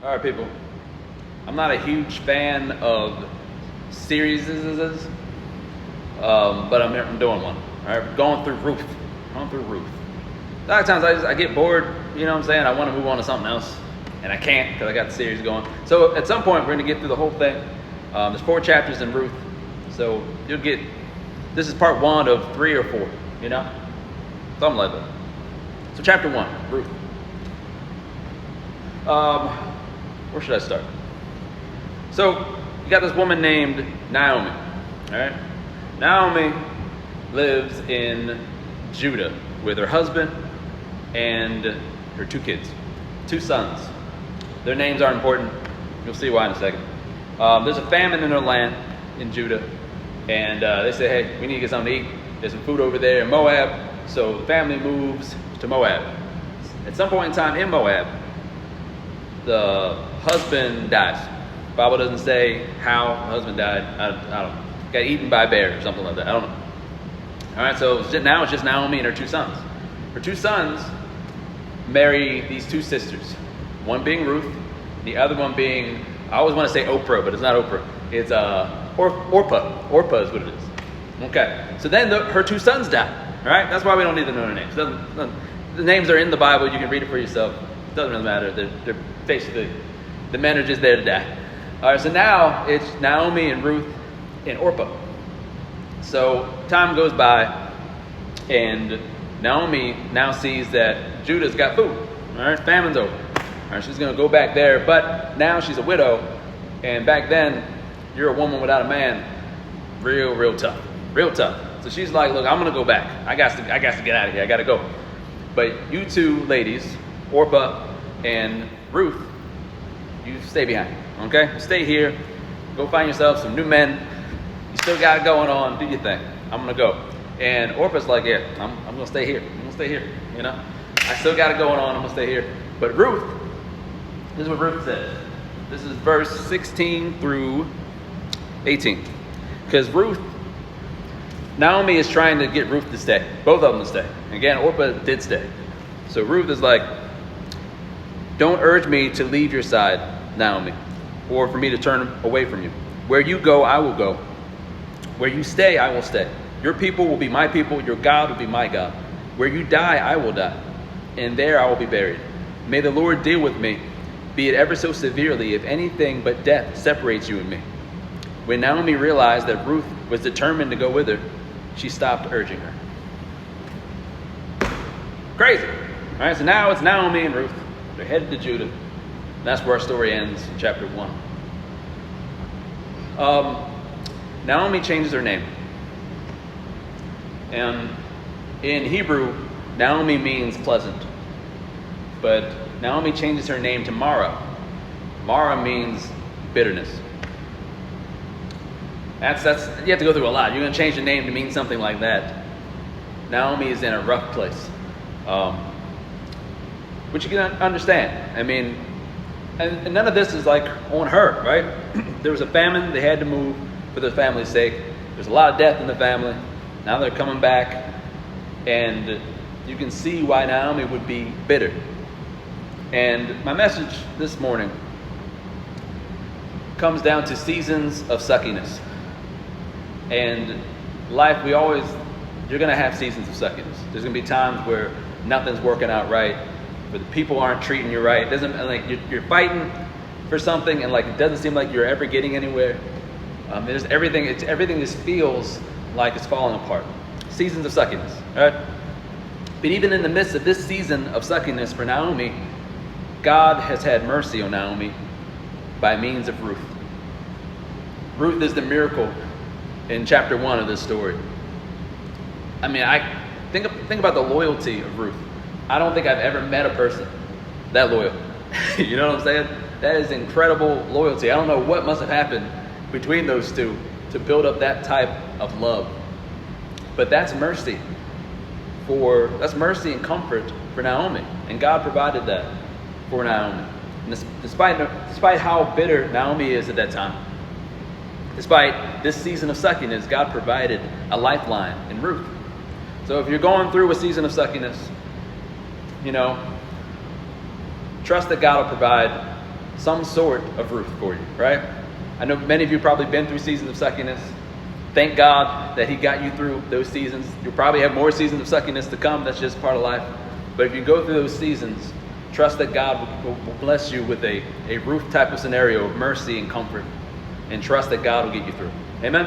All right, people. I'm not a huge fan of series, but I'm doing one. All right, going through Ruth. A lot of times I get bored, you know what I'm saying? I want to move on to something else, and I can't because I got the series going. So at some point, we're going to get through the whole thing. There's 4 chapters in Ruth, so you'll get, this is part 1 of 3 or 4, you know? Something like that. So chapter 1, Ruth. Where should I start? So you got this woman named Naomi, all right? Naomi lives in Judah with her husband and her 2 kids, 2 sons. Their names are important. You'll see why in a second. There's a famine in their land in Judah, and they say, hey, we need to get something to eat. There's some food over there in Moab, so the family moves to Moab. At some point in time in Moab, the husband dies. The Bible doesn't say how the husband died. I don't know. Got eaten by a bear or something like that. I don't know. All right, so now it's just Naomi and her 2 sons. Her 2 sons marry these 2 sisters. One being Ruth, the other one being, I always want to say Oprah, but it's not Oprah. It's Orpah. Orpah is what it is. Okay, so then her 2 sons die. All right, that's why we don't need to know their names. The names are in the Bible. You can read it for yourself. It doesn't really matter. They're basically, the men are just there to die. All right, so now it's Naomi and Ruth and Orpah. So time goes by, and Naomi now sees that Judah's got food. All right, famine's over. All right, she's going to go back there, but now she's a widow, and back then, you're a woman without a man, real tough. So she's like, look, I'm going to go back. I got to get out of here. I got to go. But you 2 ladies, Orpah and Ruth, you stay behind, okay? Stay here. Go find yourself some new men. You still got it going on. Do your thing. I'm going to go. And Orpah's like, yeah, I'm going to stay here. I'm going to stay here, you know? I still got it going on. I'm going to stay here. But Ruth, this is what Ruth says. This is verse 16 through 18. Because Naomi is trying to get Ruth to stay. Both of them to stay. Again, Orpah did stay. So Ruth is like, don't urge me to leave your side, Naomi, or for me to turn away from you. Where you go, I will go. Where you stay, I will stay. Your people will be my people. Your God will be my God. Where you die, I will die. And there I will be buried. May the Lord deal with me, be it ever so severely, if anything but death separates you and me. When Naomi realized that Ruth was determined to go with her, she stopped urging her. Crazy. All right, so now it's Naomi and Ruth. They're headed to Judah. And that's where our story ends in chapter 1. Naomi changes her name. And in Hebrew, Naomi means pleasant. But Naomi changes her name to Mara. Mara means bitterness. That's you have to go through a lot. You're going to change the name to mean something like that. Naomi is in a rough place. Which you can understand. I mean, and none of this is like on her, right? There was a famine. They had to move for their family's sake. There's a lot of death in the family. Now they're coming back. And you can see why Naomi would be bitter. And my message this morning comes down to seasons of suckiness. And life, you're going to have seasons of suckiness. There's going to be times where nothing's working out right, where the people aren't treating you right. It doesn't, like, you're fighting for something, and like it doesn't seem like you're ever getting anywhere. Everything just feels like it's falling apart. Seasons of suckiness, right? But even in the midst of this season of suckiness for Naomi, God has had mercy on Naomi by means of Ruth. Ruth is the miracle in chapter 1 of this story. I mean, I think about the loyalty of Ruth. I don't think I've ever met a person that loyal. You know what I'm saying? That is incredible loyalty. I don't know what must have happened between those 2 to build up that type of love. But that's mercy and comfort for Naomi. And God provided that for Naomi. And despite how bitter Naomi is at that time, despite this season of suckiness, God provided a lifeline in Ruth. So if you're going through a season of suckiness, trust that God will provide some sort of Ruth for you, right? I know many of you probably been through seasons of suckiness. Thank God that he got you through those seasons. You'll probably have more seasons of suckiness to come. That's just part of life. But if you go through those seasons, trust that God will bless you with a Ruth type of scenario of mercy and comfort. And trust that God will get you through. Amen?